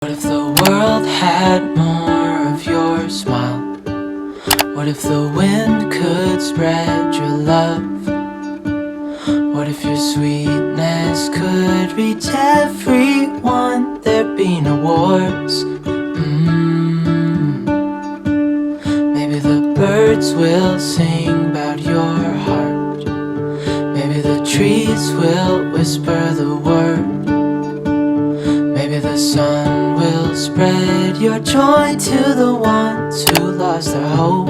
What if the world had more of your smile? What if the wind could spread your love? What if your sweetness could reach everyone? There'd be no wars. Maybe the birds will sing about your heart. Maybe the trees will whisper the word. Maybe the sun will spread your joy to the ones who lost their hope.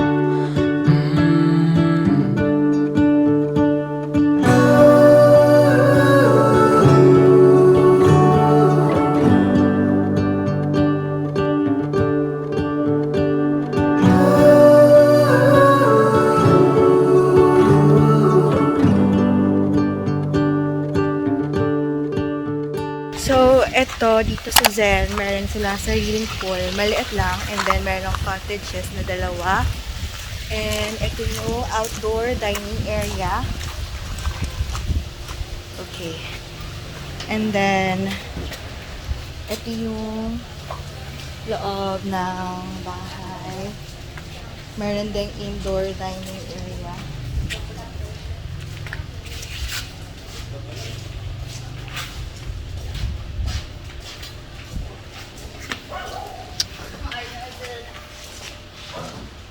So, eto, dito sa Zen, meron silang sariling pool. Maliit lang. And then, meron cottages na dalawa. And, eto yung outdoor dining area. Okay. And then, eto yung loob ng bahay. Meron ding indoor dining area.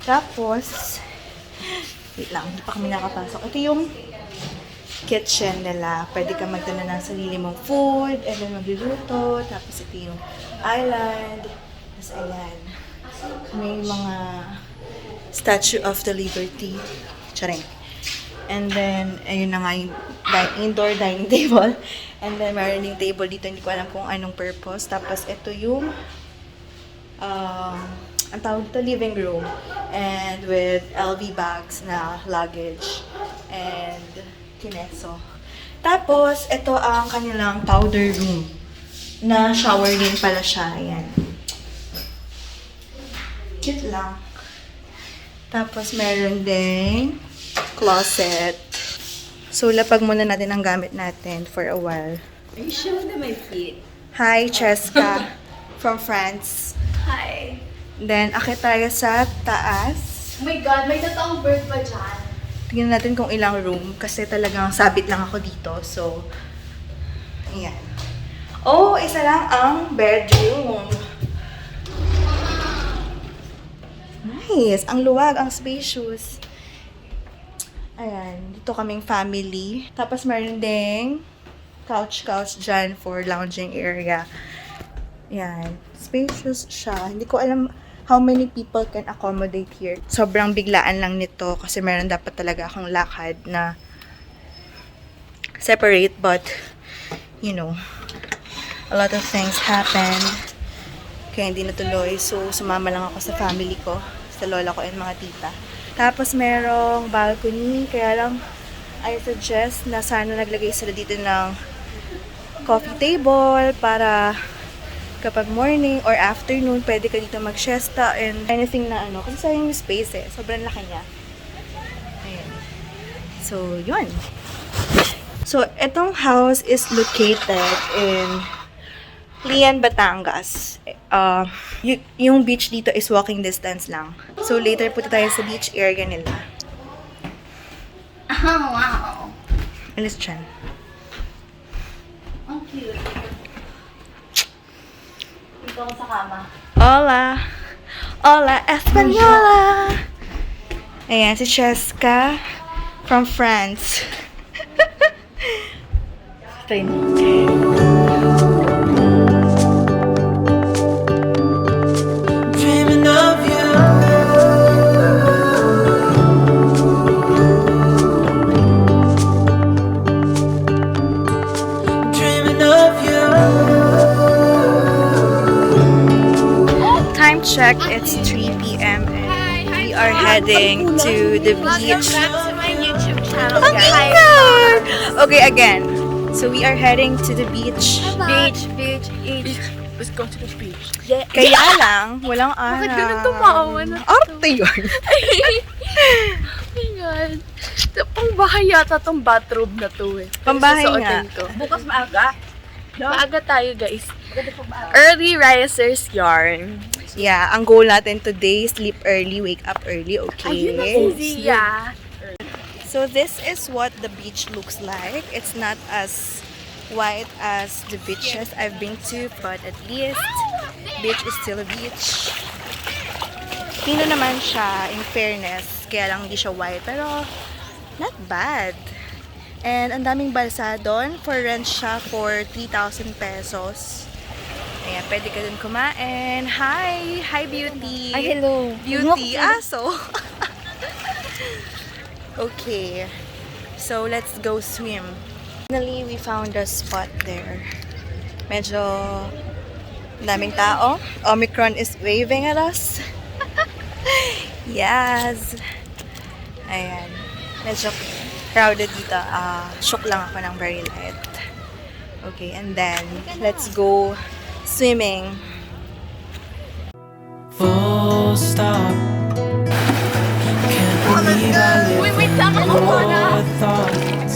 Tapos, wait lang, hindi pa kami nakapasok. Ito yung kitchen nila. Pwede ka magdala ng sarili mong food, and then magluluto. Tapos ito yung island. Tapos ayan. May mga Statue of the Liberty. Charing. And then, ayun na nga yung indoor dining table. And then, meron yung table dito. Hindi ko alam kung anong purpose. Tapos, ito yung ang tawag dito, living room, and with LV bags na luggage and kineso. Tapos, ito ang kanilang powder room na shower din pala siya. Ayan. Cute lang. Tapos, meron din closet. So, lapag muna natin ang gamit natin for a while. Are you showing them my feet? Hi, Cheska from France. Hi. Then, akit tayo sa taas. Oh my God, may totoong bird pa dyan. Tingnan natin kung ilang room kasi talagang sabit lang ako dito. So, ayan. Oh, isa lang ang bedroom. Nice. Ang luwag, ang spacious. Ayan. Dito kaming family. Tapos meron ding couch dyan for lounging area. Ayan. Spacious siya. Hindi ko alam how many people can accommodate here. Sobrang biglaan lang nito kasi meron dapat talaga akong lakad na separate, but you know, a lot of things happened kaya hindi natuloy. So, sumama lang ako sa family ko, sa lola ko and mga tita. Tapos merong balcony, kaya lang I suggest na sana naglagay sila dito ng coffee table para kapag morning or afternoon, pwede ka dito mag-siesta and anything na ano. Kasi sayang yung space eh. Sobrang laki niya. Ayan. So, yun. So, etong house is located in Lian, Batangas. Yung beach dito is walking distance lang. So, later punta tayo sa beach area nila. Oh, wow. Alis dyan. Ang cute. Dito ako sa kama. Hola! Hola, Española! Ayan, si Cheska from France. Try mo. Dreaming of you. Dreaming of you. Time check, it's 3 p.m. and we are heading to the beach. Subscribe to my YouTube channel, Ang guys. ingay! Okay, again. So we are heading to the beach. Beach. Let's go to the beach. Yeah. Kaya lang, walang araw. Bakit ganun tumawa na? Arte yun. Oh my God. Pang bahay yata tong bathrobe na to eh. Pambahay Susuotin nga. ko. Bukas maaga. Maaga tayo, guys. Early risers yarn. Yeah, ang goal natin today, sleep early, wake up early, okay? Ayun ang easy, yeah. So this is what the beach looks like. It's not as white as the beaches I've been to, but at least beach is still a beach. Pino naman siya, in fairness, kaya lang hindi siya white, pero not bad. And ang daming balsa doon, for rent siya for 3,000 pesos. Ayan, pwede ka dun kumain. Hi! Hi, Beauty! Ay, hello. Beauty, aso! Okay, so let's go swim. Finally, we found a spot there. Medyo daming tao. Omicron is waving at us. Yes! Ayan. Medyo crowded dito. Shook lang ako ng very light. Okay, and then, let's go swimming. Full stop. Can't believe I live Wait lang ako muna. your thoughts.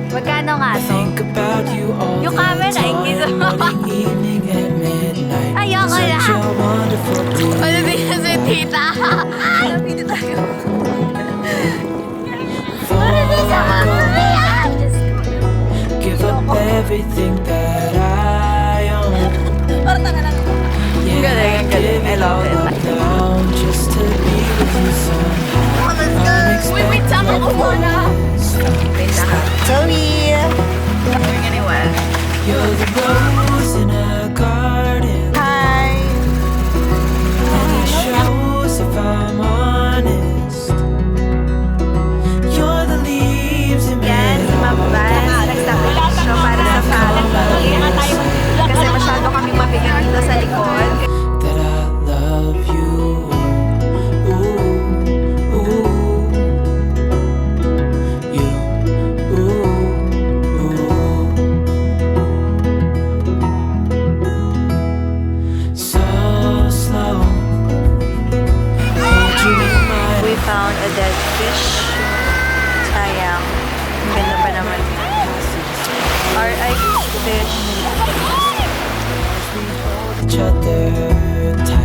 Magkano nga to? Think about you all Yung the camera, time. hindi to. Morning, evening, and midnight. Ayoko na. Such a wonderful day. Ano din si tita? Lapito tayo. Ano din sa mamaya? Give up everything that I own. Parang tanga lang ako. Yeah, Galing, I'd galing. give I it love all it. up now just to be with you somehow. Wait, sama ko muna. Wait lang. Zoe! We're gonna well. You're the rose in a garden, Hi! and it shows if I'm honest. You're the leaves in Yan, si Ma'am Vance. Nagsabi siya para sa family. Kasi masyado kami mabigat dito sa likod. that I love you. Ooh, ooh, you. Ooh, ooh. So slow. Hold you in my We found a dead fish. Sayang. Ang ganda pa naman. R.I.P. fish. each other tight.